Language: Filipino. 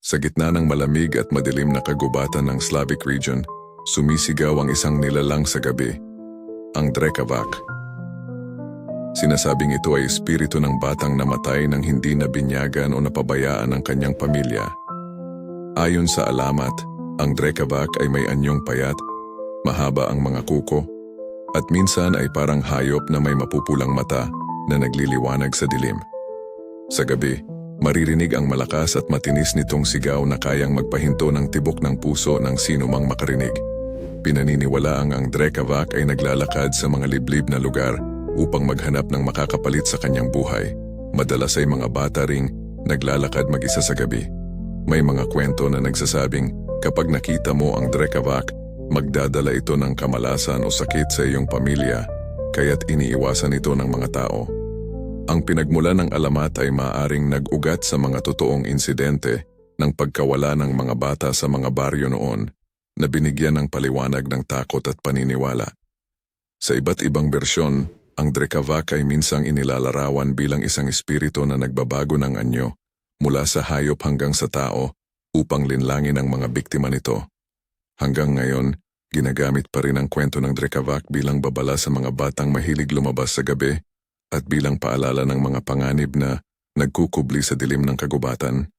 Sa gitna ng malamig at madilim na kagubatan ng Slavic region, sumisigaw ang isang nilalang sa gabi, ang Drekavac. Sinasabing ito ay espiritu ng batang namatay nang hindi nabinyagan o napabayaan ng kanyang pamilya. Ayon sa alamat, ang Drekavac ay may anyong payat, mahaba ang mga kuko, at minsan ay parang hayop na may mapupulang mata na nagliliwanag sa dilim. Sa gabi, maririnig ang malakas at matinis nitong sigaw na kayang magpahinto ng tibok ng puso ng sinumang makarinig. Pinaniniwalaang ang Drekavac ay naglalakad sa mga liblib na lugar upang maghanap ng makakapalit sa kanyang buhay. Madalas ay mga bata ring naglalakad mag-isa sa gabi. May mga kwento na nagsasabing kapag nakita mo ang Drekavac, magdadala ito ng kamalasan o sakit sa iyong pamilya, kaya't iniiwasan ito ng mga tao. Ang pinagmulan ng alamat ay maaaring nag-ugat sa mga totoong insidente ng pagkawala ng mga bata sa mga baryo noon na binigyan ng paliwanag ng takot at paniniwala. Sa iba't ibang bersyon, ang Drekavac ay minsang inilalarawan bilang isang espiritu na nagbabago ng anyo mula sa hayop hanggang sa tao upang linlangin ang mga biktima nito. Hanggang ngayon, ginagamit pa rin ang kwento ng Drekavac bilang babala sa mga batang mahilig lumabas sa gabi at bilang paalala ng mga panganib na nagkukubli sa dilim ng kagubatan.